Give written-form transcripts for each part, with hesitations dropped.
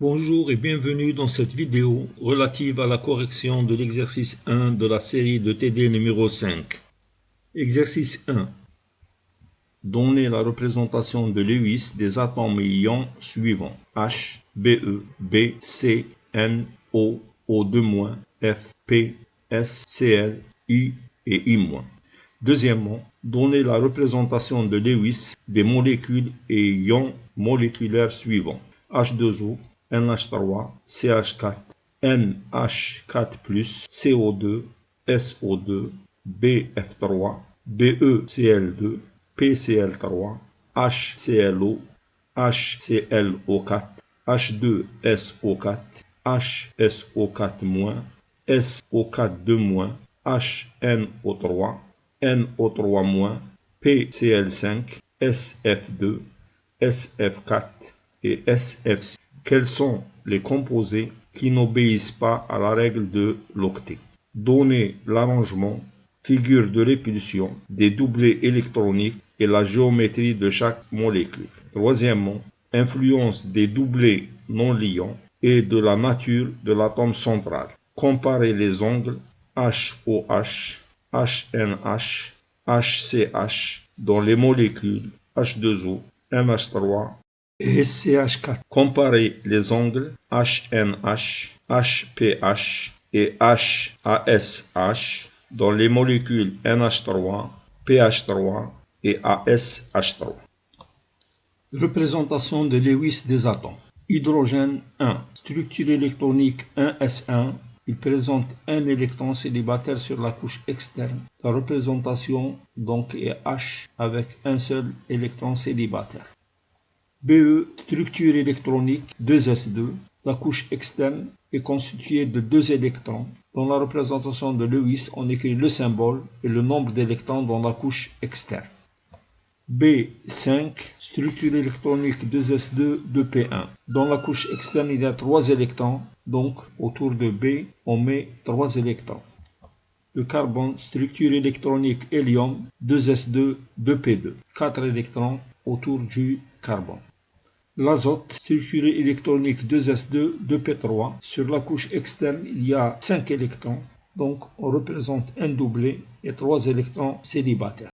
Bonjour et bienvenue dans cette vidéo relative à la correction de l'exercice 1 de la série de TD numéro 5. Exercice 1. Donnez la représentation de Lewis des atomes et ions suivants: H, Be, B, C, N, O, O2-, F, P, S, Cl, I et I-. Deuxièmement, donnez la représentation de Lewis des molécules et ions moléculaires suivants: H2O, NH3, CH4, NH4+, CO2, SO2, BF3, BeCl2, PCl3, HClO, HClO4, H2SO4, HSO4-, SO4-, HNO3, NO3-, PCl5, SF2, SF4 et SF6. Quels sont les composés qui n'obéissent pas à la règle de l'octet? Donnez l'arrangement, figure de répulsion, des doublés électroniques et la géométrie de chaque molécule. Troisièmement, influence des doublés non liants et de la nature de l'atome central. Comparez les angles HOH, HNH, HCH dans les molécules H2O, NH3 et CH4. Comparez les angles HNH, HPH et HASH dans les molécules NH3, PH3 et ASH3. Représentation de Lewis des atomes. Hydrogène 1. Structure électronique 1s1. Il présente un électron célibataire sur la couche externe. La représentation donc est H avec un seul électron célibataire. Be, structure électronique 2s2. La couche externe est constituée de 2 électrons. Dans la représentation de Lewis, on écrit le symbole et le nombre d'électrons dans la couche externe. B5, structure électronique 2s2, 2p1. Dans la couche externe, il y a 3 électrons, donc autour de B, on met 3 électrons. Le carbone, structure électronique hélium 2s2, 2p2. 4 électrons autour du carbone. L'azote, structure électronique 2s2, 2p3. Sur la couche externe, il y a 5 électrons, donc on représente un doublé et 3 électrons célibataires.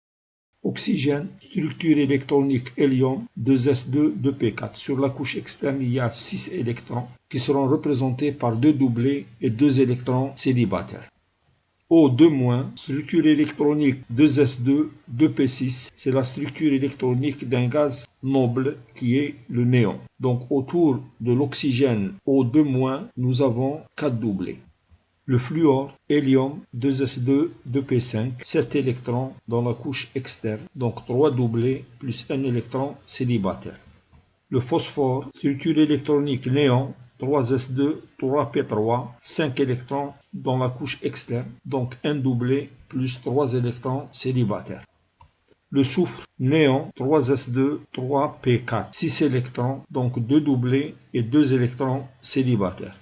Oxygène, structure électronique hélium 2s2, 2p4. Sur la couche externe, il y a 6 électrons qui seront représentés par 2 doublés et 2 électrons célibataires. O2-, structure électronique 2s2, 2p6. C'est la structure électronique d'un gaz noble qui est le néon. Donc autour de l'oxygène O2-, nous avons 4 doublés. Le fluor, hélium 2s2, 2p5, 7 électrons dans la couche externe, donc 3 doublés plus 1 électron célibataire. Le phosphore, structure électronique néon 3s2, 3p3, 5 électrons dans la couche externe, donc 1 doublé plus 3 électrons célibataires. Le soufre, néon 3s2, 3p4, 6 électrons, donc 2 doublés et 2 électrons célibataires.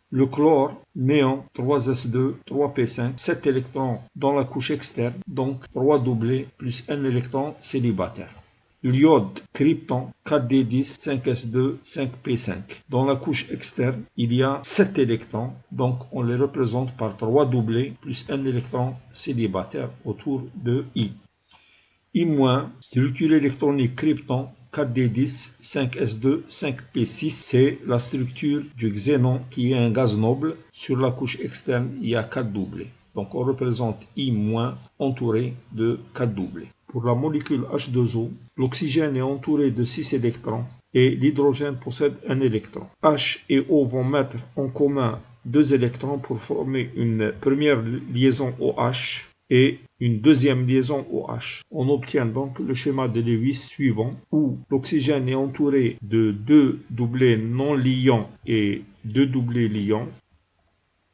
Le chlore, néon 3s2, 3p5, 7 électrons dans la couche externe, donc 3 doublés plus 1 électron célibataire. L'iode, krypton 4d10, 5s2, 5p5. Dans la couche externe, il y a 7 électrons, donc on les représente par 3 doublés plus 1 électron célibataire autour de I. I-, structure électronique krypton 4d10, 5s2, 5p6, c'est la structure du xénon qui est un gaz noble. Sur la couche externe, il y a 4 doublés. Donc on représente I- entouré de 4 doublés. Pour la molécule H2O, l'oxygène est entouré de 6 électrons et l'hydrogène possède un électron. H et O vont mettre en commun 2 électrons pour former une première liaison OH et une deuxième liaison OH. On obtient donc le schéma de Lewis suivant où l'oxygène est entouré de 2 doublés non liants et 2 doublés liants.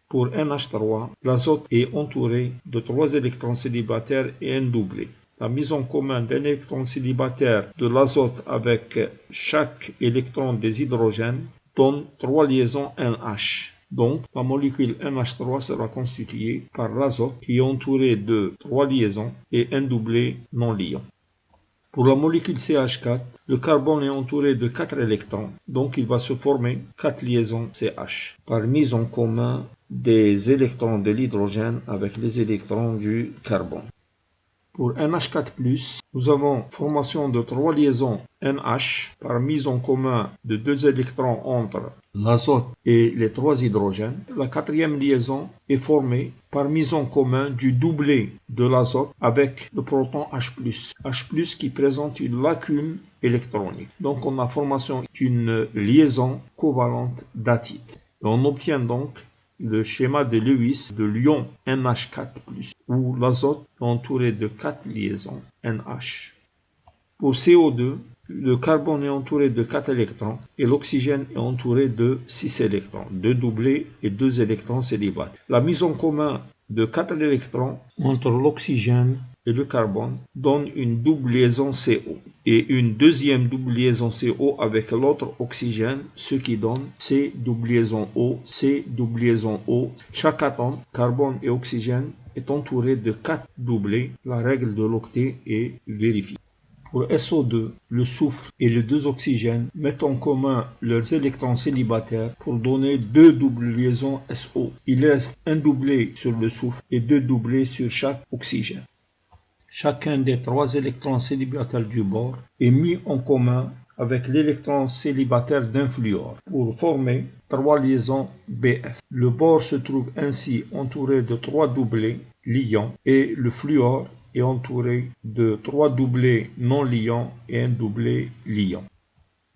Pour NH3, l'azote est entouré de 3 électrons célibataires et un doublé. La mise en commun d'un électron célibataire de l'azote avec chaque électron des hydrogènes donne 3 liaisons NH. Donc, la molécule NH3 sera constituée par l'azote qui est entouré de 3 liaisons et un doublé non liant. Pour la molécule CH4, le carbone est entouré de 4 électrons, donc il va se former 4 liaisons CH par mise en commun des électrons de l'hydrogène avec les électrons du carbone. Pour NH4+, nous avons formation de 3 liaisons NH par mise en commun de 2 électrons entre l'azote et les 3 hydrogènes. La quatrième liaison est formée par mise en commun du doublet de l'azote avec le proton H+. H+, qui présente une lacune électronique. Donc on a formation d'une liaison covalente dative. Et on obtient donc le schéma de Lewis de l'ion NH4+, où l'azote est entouré de 4 liaisons NH. Pour CO2, le carbone est entouré de 4 électrons et l'oxygène est entouré de 6 électrons, 2 doublés et 2 électrons célibataires. La mise en commun de 4 électrons entre l'oxygène et le carbone donne une double liaison CO et une deuxième double liaison CO avec l'autre oxygène, ce qui donne C double liaison O, C double liaison O. Chaque atome, carbone et oxygène, est entouré de 4 doublés. La règle de l'octet est vérifiée. Pour SO2, le soufre et les 2 oxygènes mettent en commun leurs électrons célibataires pour donner 2 doubles liaisons SO. Il reste un doublé sur le soufre et 2 doublés sur chaque oxygène. Chacun des 3 électrons célibataires du bord est mis en commun avec l'électron célibataire d'un fluor pour former 3 liaisons BF. Le bord se trouve ainsi entouré de 3 doublés liants et le fluor est entouré de 3 doublés non liants et un doublé liant.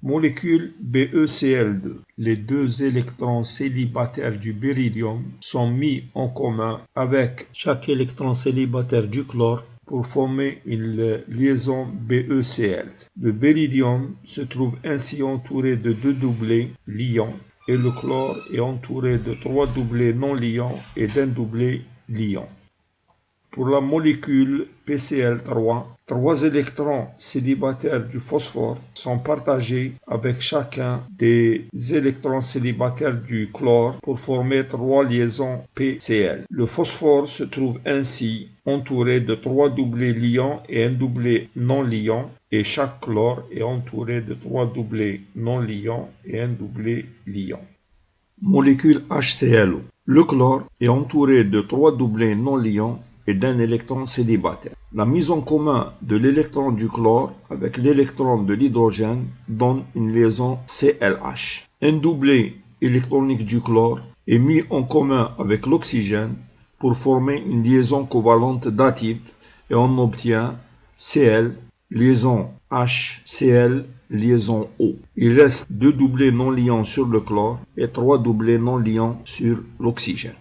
Molécule BeCl2. Les 2 électrons célibataires du béridium sont mis en commun avec chaque électron célibataire du chlore pour former une liaison BeCl. Le béridium se trouve ainsi entouré de 2 doublés liants et le chlore est entouré de 3 doublés non liants et d'un doublé liant. Pour la molécule PCl3, 3 électrons célibataires du phosphore sont partagés avec chacun des électrons célibataires du chlore pour former 3 liaisons PCl. Le phosphore se trouve ainsi entouré de 3 doublés liants et un doublé non liant, et chaque chlore est entouré de 3 doublés non liants et un doublé liant. Molécule HCl. Le chlore est entouré de 3 doublés non liants et d'un électron célibataire. La mise en commun de l'électron du chlore avec l'électron de l'hydrogène donne une liaison ClH. Un doublé électronique du chlore est mis en commun avec l'oxygène pour former une liaison covalente dative et on obtient Cl, liaison H, Cl, liaison O. Il reste 2 doublés non liants sur le chlore et 3 doublés non liants sur l'oxygène.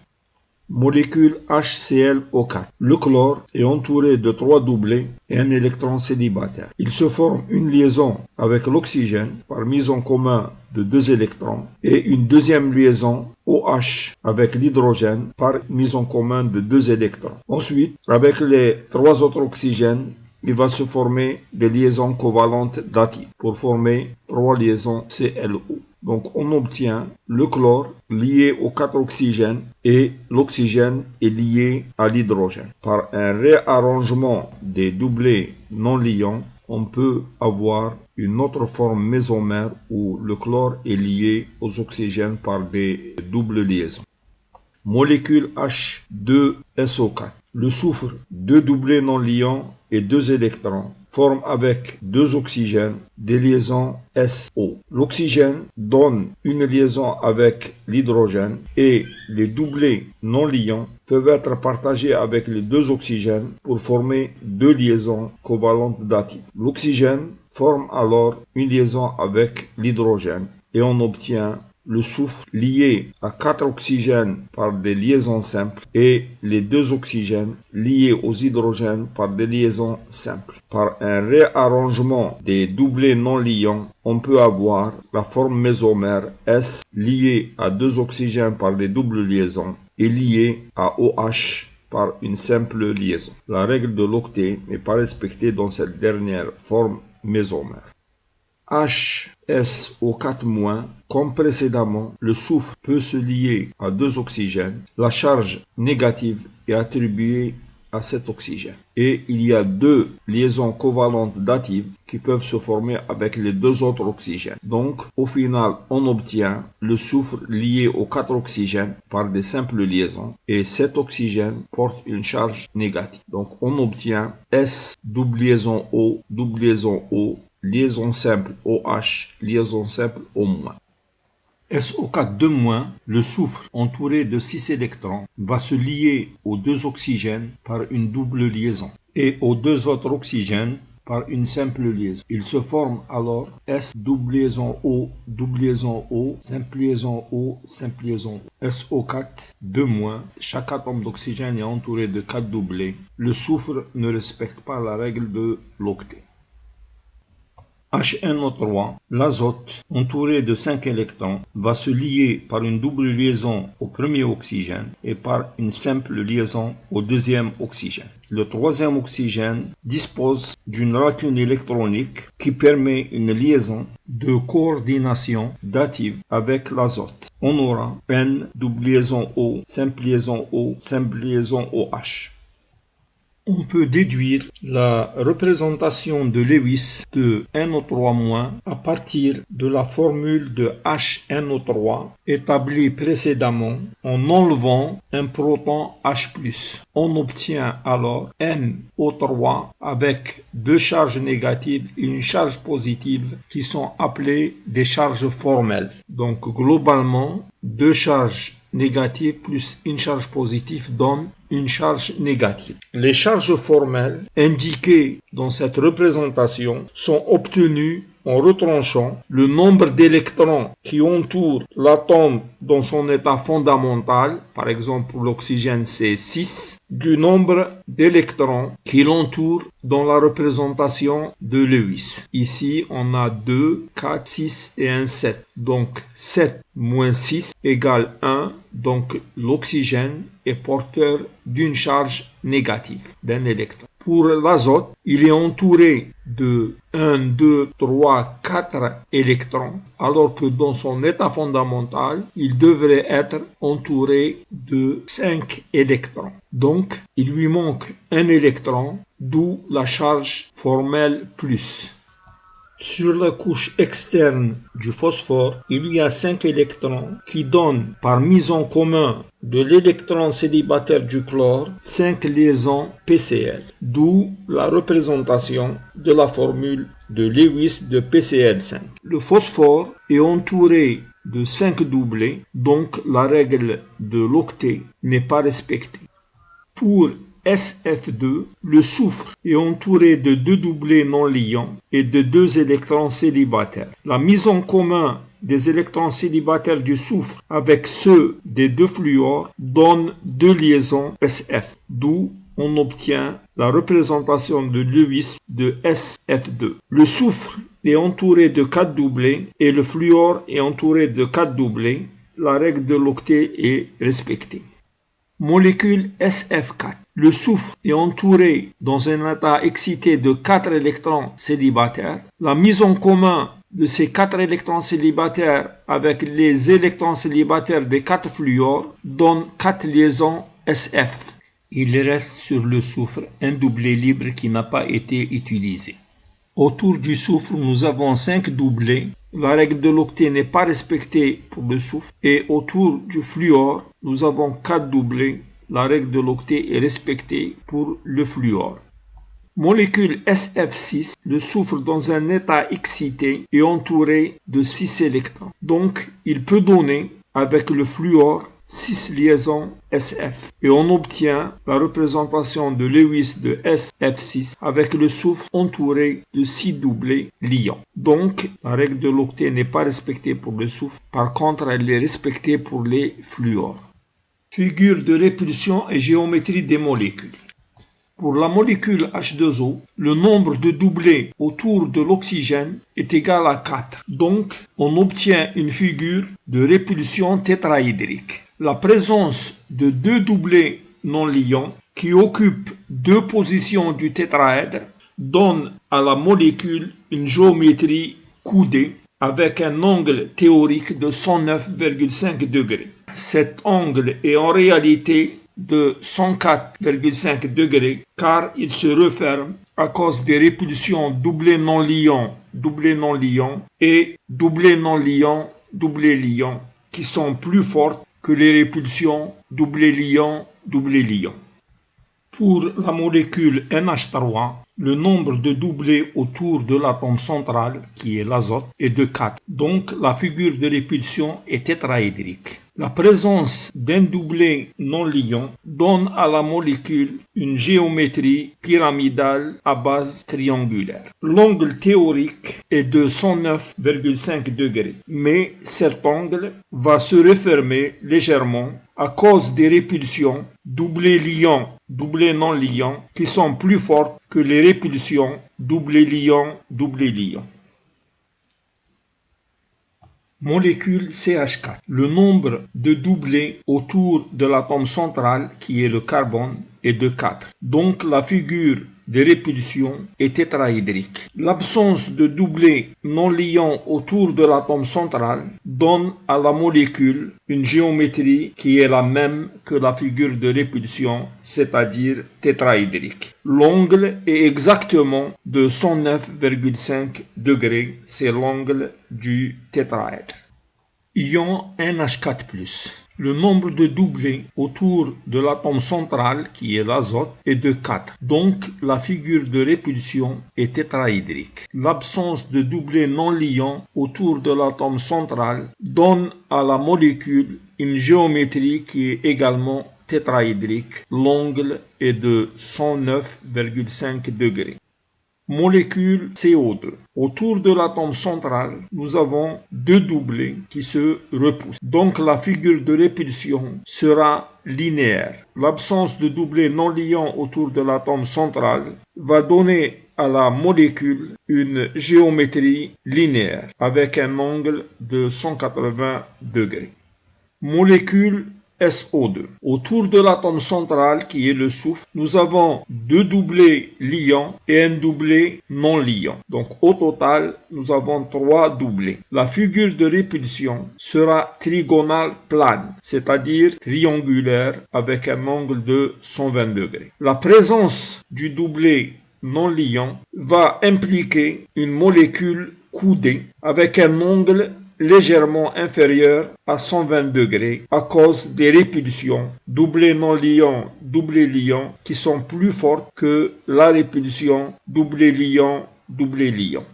Molécule HClO4. Le chlore est entouré de 3 doublés et un électron célibataire. Il se forme une liaison avec l'oxygène par mise en commun de 2 électrons et une deuxième liaison OH avec l'hydrogène par mise en commun de 2 électrons. Ensuite, avec les 3 autres oxygènes, il va se former des liaisons covalentes datives pour former 3 liaisons ClO. Donc on obtient le chlore lié aux 4 oxygènes et l'oxygène est lié à l'hydrogène. Par un réarrangement des doublés non liants, on peut avoir une autre forme mésomère où le chlore est lié aux oxygènes par des doubles liaisons. Molécule H2SO4. Le soufre, 2 doublés non liants et 2 électrons forment avec 2 oxygènes des liaisons SO. L'oxygène donne une liaison avec l'hydrogène et les doublés non liants peuvent être partagés avec les 2 oxygènes pour former 2 liaisons covalentes datives. L'oxygène forme alors une liaison avec l'hydrogène et on obtient le soufre lié à 4 oxygènes par des liaisons simples et les 2 oxygènes liés aux hydrogènes par des liaisons simples. Par un réarrangement des doublés non liants, on peut avoir la forme mésomère S liée à 2 oxygènes par des doubles liaisons et liée à OH par une simple liaison. La règle de l'octet n'est pas respectée dans cette dernière forme mésomère. HSO4-, comme précédemment, le soufre peut se lier à 2 oxygènes. La charge négative est attribuée à cet oxygène. Et il y a deux liaisons covalentes datives qui peuvent se former avec les deux autres oxygènes. Donc, au final, on obtient le soufre lié aux quatre oxygènes par des simples liaisons. Et cet oxygène porte une charge négative. Donc, on obtient S double liaison O, liaison simple OH, liaison simple O-. SO4 2-, le soufre entouré de 6 électrons va se lier aux deux oxygènes par une double liaison et aux deux autres oxygènes par une simple liaison. Il se forme alors S double liaison O, simple liaison O, simple liaison O. SO4 2-, chaque atome d'oxygène est entouré de 4 doublés. Le soufre ne respecte pas la règle de l'octet. HNO3, l'azote, entouré de 5 électrons, va se lier par une double liaison au premier oxygène et par une simple liaison au deuxième oxygène. Le troisième oxygène dispose d'une racine électronique qui permet une liaison de coordination dative avec l'azote. On aura N double liaison O, simple liaison OH. On peut déduire la représentation de Lewis de NO3- à partir de la formule de HNO3 établie précédemment en enlevant un proton H+. On obtient alors NO3 avec deux charges négatives et une charge positive qui sont appelées des charges formelles. Donc globalement, deux charges négatives plus une charge positive donne une charge négative. Les charges formelles indiquées dans cette représentation sont obtenues en retranchant le nombre d'électrons qui entourent l'atome dans son état fondamental, par exemple pour l'oxygène c'est 6, du nombre d'électrons qui l'entourent dans la représentation de Lewis. Ici on a 2, 4, 6 et un 7. Donc 7 moins 6 égale 1, donc l'oxygène est porteur d'une charge négative d'un électron. Pour l'azote, il est entouré de 1, 2, 3, 4 électrons, alors que dans son état fondamental, il devrait être entouré de 5 électrons. Donc, il lui manque un électron, d'où la charge formelle plus. Sur la couche externe du phosphore, il y a 5 électrons qui donnent, par mise en commun de l'électron célibataire du chlore, 5 liaisons PCl, d'où la représentation de la formule de Lewis de PCl5. Le phosphore est entouré de 5 doublés, donc la règle de l'octet n'est pas respectée. Pour SF2, le soufre est entouré de 2 doublés non liants et de 2 électrons célibataires. La mise en commun des électrons célibataires du soufre avec ceux des 2 fluors donne 2 liaisons SF, d'où on obtient la représentation de Lewis de SF2. Le soufre est entouré de 4 doublés et le fluor est entouré de 4 doublés. La règle de l'octet est respectée. Molécule SF4. Le soufre est entouré dans un état excité de 4 électrons célibataires. La mise en commun de ces 4 électrons célibataires avec les électrons célibataires des 4 fluors donne 4 liaisons SF. Il reste sur le soufre un doublé libre qui n'a pas été utilisé. Autour du soufre, nous avons 5 doublés. La règle de l'octet n'est pas respectée pour le soufre. Et autour du fluor, nous avons 4 doublés. La règle de l'octet est respectée pour le fluor. Molécule SF6, le soufre dans un état excité est entouré de 6 électrons. Donc, il peut donner, avec le fluor, 6 liaisons SF. Et on obtient la représentation de Lewis de SF6 avec le soufre entouré de 6 doublés liants. Donc, la règle de l'octet n'est pas respectée pour le soufre. Par contre, elle est respectée pour les fluors. Figure de répulsion et géométrie des molécules. Pour la molécule H2O, le nombre de doublés autour de l'oxygène est égal à 4. Donc, on obtient une figure de répulsion tétraédrique. La présence de 2 doublés non liants qui occupent 2 positions du tétraèdre donne à la molécule une géométrie coudée avec un angle théorique de 109,5 degrés. Cet angle est en réalité de 104,5 degrés car il se referme à cause des répulsions doublé non liant et doublé non liant qui sont plus fortes que les répulsions doublé liant. Pour la molécule NH3, le nombre de doublés autour de l'atome central, qui est l'azote, est de 4. Donc la figure de répulsion est tétraédrique. La présence d'un doublé non liant donne à la molécule une géométrie pyramidale à base triangulaire. L'angle théorique est de 109,5 degrés, mais cet angle va se refermer légèrement à cause des répulsions doublé non liant qui sont plus fortes que les répulsions doublé liant. Molécule CH4. Le nombre de doublés autour de l'atome central, qui est le carbone, est de 4. Donc la figure de répulsion est tétraédrique. L'absence de doublés non liants autour de l'atome central donne à la molécule une géométrie qui est la même que la figure de répulsion, c'est-à-dire tétraédrique. L'angle est exactement de 109,5 degrés, c'est l'angle du tétraèdre. Ion NH4+. Le nombre de doublés autour de l'atome central, qui est l'azote, est de 4. Donc, la figure de répulsion est tétraédrique. L'absence de doublés non liants autour de l'atome central donne à la molécule une géométrie qui est également tétraédrique. L'angle est de 109,5 degrés. Molécule CO2. Autour de l'atome central, nous avons deux doublés qui se repoussent. Donc la figure de répulsion sera linéaire. L'absence de doublés non liants autour de l'atome central va donner à la molécule une géométrie linéaire avec un angle de 180 degrés. Molécule SO2. Autour de l'atome central, qui est le soufre, nous avons deux doublés liants et un doublé non liant. Donc au total, nous avons trois doublés. La figure de répulsion sera trigonale plane, c'est-à-dire triangulaire avec un angle de 120 degrés. La présence du doublé non liant va impliquer une molécule coudée avec un angle légèrement inférieur à 120 degrés à cause des répulsions doublé non liant qui sont plus fortes que la répulsion doublé liant.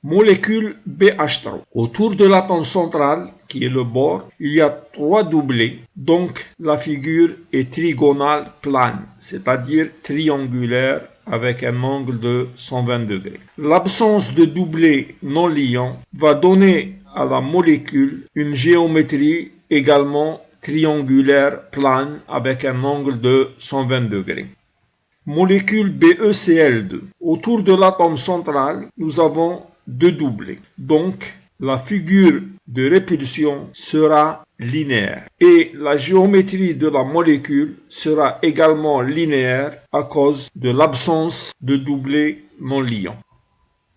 Molécule BH3. Autour de l'atome central, qui est le bord, il y a trois doublés, donc la figure est trigonale plane, c'est-à-dire triangulaire avec un angle de 120 degrés. L'absence de doublé non liant va donner à la molécule une géométrie également triangulaire plane avec un angle de 120 degrés. Molécule BeCl2. Autour de l'atome central, nous avons deux doublés. Donc, la figure de répulsion sera linéaire et la géométrie de la molécule sera également linéaire à cause de l'absence de doublés non liants.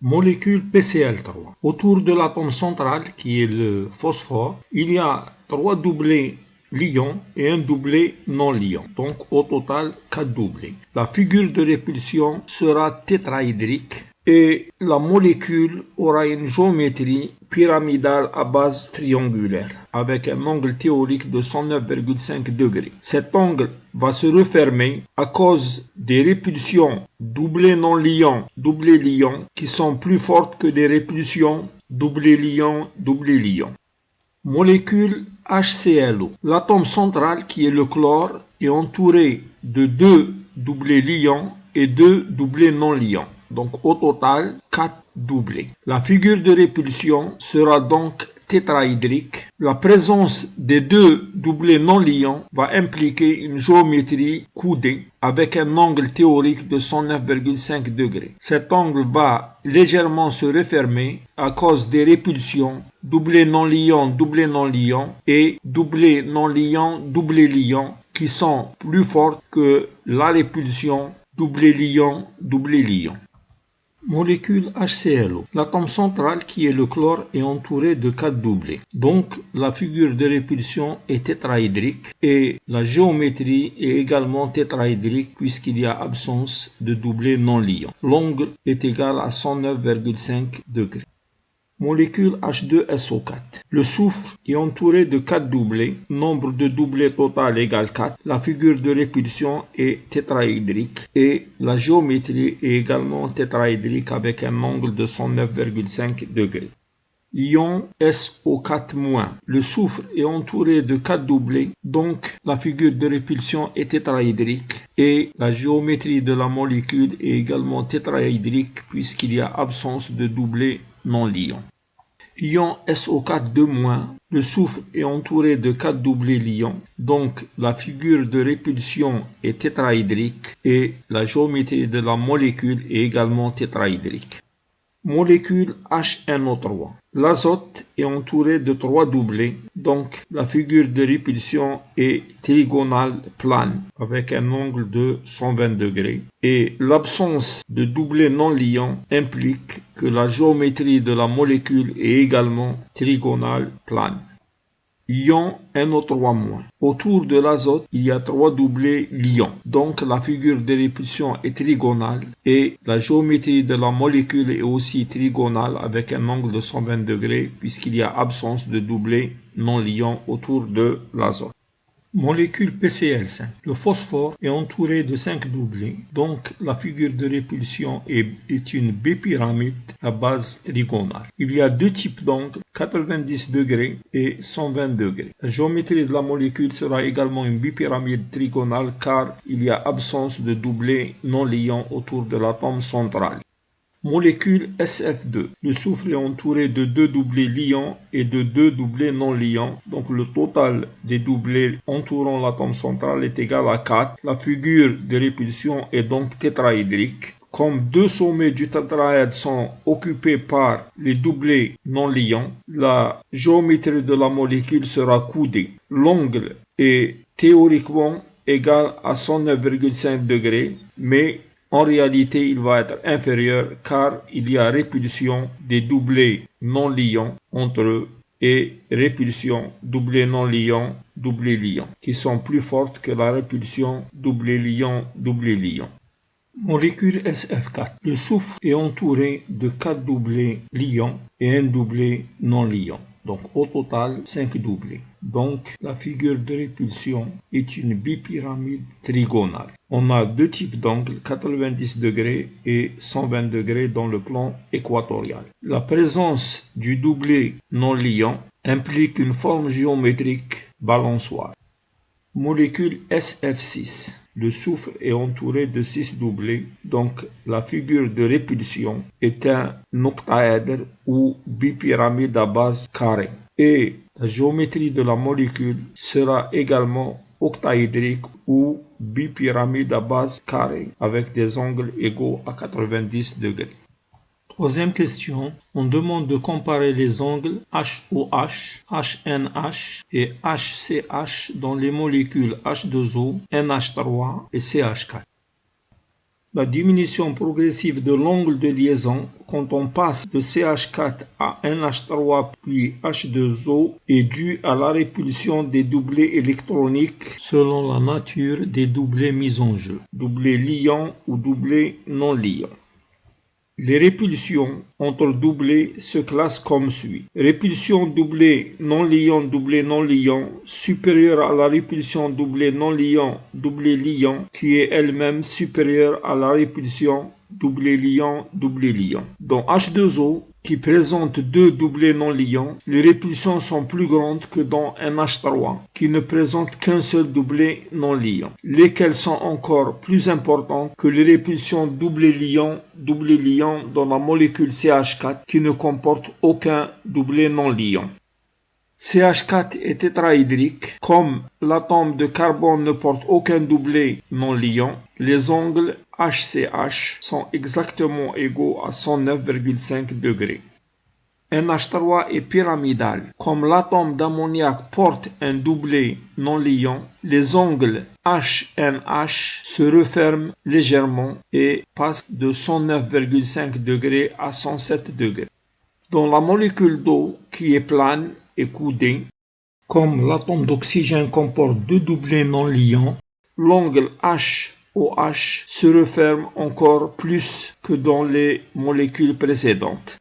Molécule PCl3. Autour de l'atome central, qui est le phosphore, il y a trois doublés liants et un doublé non liant. Donc au total, 4 doublés. La figure de répulsion sera tétraédrique et la molécule aura une géométrie pyramidale à base triangulaire avec un angle théorique de 109,5 degrés. Cet angle va se refermer à cause des répulsions doublé non liant qui sont plus fortes que des répulsions doublé liant. Molécule HClO. L'atome central, qui est le chlore, est entouré de deux doublés liants et deux doublés non liants. Donc au total, 4 doublés. La figure de répulsion sera donc tétraédrique. La présence des deux doublés non liants va impliquer une géométrie coudée avec un angle théorique de 109,5 degrés. Cet angle va légèrement se refermer à cause des répulsions doublé non liant et doublé non liant qui sont plus fortes que la répulsion doublé liant. Molécule HClO. L'atome central qui est le chlore est entouré de 4 doublés. Donc la figure de répulsion est tétraédrique et la géométrie est également tétraédrique puisqu'il y a absence de doublés non liants. L'angle est égal à 109,5 degrés. Molécule H2SO4. Le soufre est entouré de 4 doublés. Nombre de doublés total égale 4. La figure de répulsion est tétraédrique et la géométrie est également tétraédrique avec un angle de 109,5 degrés. Ion SO4-. Le soufre est entouré de 4 doublés, donc la figure de répulsion est tétraédrique et la géométrie de la molécule est également tétraédrique puisqu'il y a absence de doublés non liants. Ion SO4-. Le soufre est entouré de 4 doublés liants, donc la figure de répulsion est tétraédrique et la géométrie de la molécule est également tétraédrique. Molécule HNO3. L'azote est entouré de 3 doublés, donc la figure de répulsion est trigonale plane avec un angle de 120 degrés. Et l'absence de doublés non liants implique que la géométrie de la molécule est également trigonale plane. Ion NO3-. Autour de l'azote, il y a 3 doublés liants. Donc la figure de répulsion est trigonale et la géométrie de la molécule est aussi trigonale avec un angle de 120 degrés puisqu'il y a absence de doublés non liants autour de l'azote. Molécule PCl5. Le phosphore est entouré de 5 doublés, donc la figure de répulsion est une bipyramide à base trigonale. Il y a 2 types d'angles, 90 degrés et 120 degrés. La géométrie de la molécule sera également une bipyramide trigonale car il y a absence de doublés non liants autour de l'atome central. Molécule SF2. Le soufre est entouré de 2 doublés liants et de 2 doublés non liants. Donc le total des doublés entourant l'atome central est égal à 4. La figure de répulsion est donc tétraédrique. Comme 2 sommets du tétraèdre sont occupés par les doublés non liants, la géométrie de la molécule sera coudée. L'angle est théoriquement égal à 109,5 degrés, mais en réalité, il va être inférieur car il y a répulsion des doublés non liants entre eux et répulsion doublés non liants, doublés liants, qui sont plus fortes que la répulsion doublés liants, doublés liants. Molécule SF4. Le soufre est entouré de 4 doublés liants et un doublé non liant. Donc au total 5 doublés. Donc la figure de répulsion est une bipyramide trigonale. On a 2 types d'angles, 90 degrés et 120 degrés dans le plan équatorial. La présence du doublé non liant implique une forme géométrique balançoire. Molécule SF6. Le soufre est entouré de 6 doublés, donc la figure de répulsion est un octaèdre ou bipyramide à base carrée. Et la géométrie de la molécule sera également octaédrique ou bipyramide à base carrée avec des angles égaux à 90 degrés. Troisième question, on demande de comparer les angles HOH, HNH et HCH dans les molécules H2O, NH3 et CH4. La diminution progressive de l'angle de liaison quand on passe de CH4 à NH3 puis H2O est due à la répulsion des doublés électroniques selon la nature des doublés mis en jeu, doublés liants ou doublés non liants. Les répulsions entre doublés se classent comme suit. Répulsion doublé non liant supérieure à la répulsion doublé non liant qui est elle-même supérieure à la répulsion doublé liant. Dans H2O, qui présente 2 doublés non liants, les répulsions sont plus grandes que dans NH3, qui ne présente qu'un seul doublé non liant, lesquels sont encore plus importants que les répulsions doublé liant dans la molécule CH4, qui ne comporte aucun doublé non liant. CH4 est tétraédrique. Comme l'atome de carbone ne porte aucun doublé non liant, les angles HCH sont exactement égaux à 109,5 degrés. NH3 est pyramidal. Comme l'atome d'ammoniac porte un doublet non liant, les angles HNH se referment légèrement et passent de 109,5 degrés à 107 degrés. Dans la molécule d'eau qui est plane et coudée, comme l'atome d'oxygène comporte deux doublets non liants, l'angle HOH se referme encore plus que dans les molécules précédentes.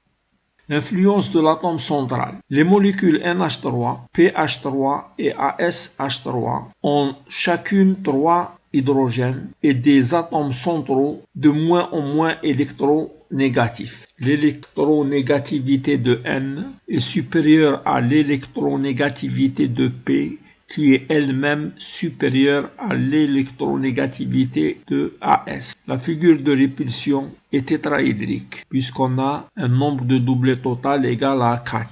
Influence de l'atome central. Les molécules NH3, PH3 et ASH3 ont chacune 3 hydrogènes et des atomes centraux de moins en moins électronégatifs. L'électronégativité de N est supérieure à l'électronégativité de P, qui est elle-même supérieure à l'électronégativité de AS. La figure de répulsion est tétraédrique, puisqu'on a un nombre de doublets total égal à 4.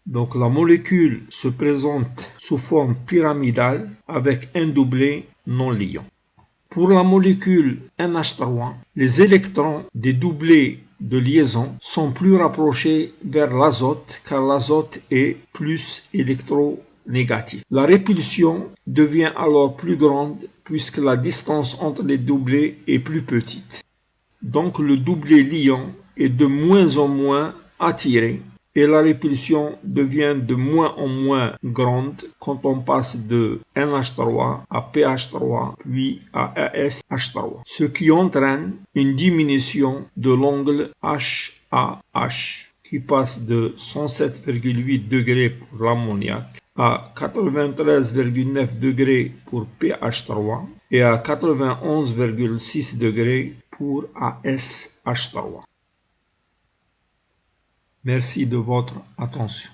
Donc la molécule se présente sous forme pyramidale avec un doublet non liant. Pour la molécule NH3, les électrons des doublets de liaison sont plus rapprochés vers l'azote, car l'azote est plus électronégatif. La répulsion devient alors plus grande puisque la distance entre les doublets est plus petite. Donc le doublet liant est de moins en moins attiré et la répulsion devient de moins en moins grande quand on passe de NH3 à PH3 puis à ASH3, ce qui entraîne une diminution de l'angle HAH qui passe de 107,8 degrés pour l'ammoniac à 93,9 degrés pour PH3 et à 91,6 degrés pour ASH3. Merci de votre attention.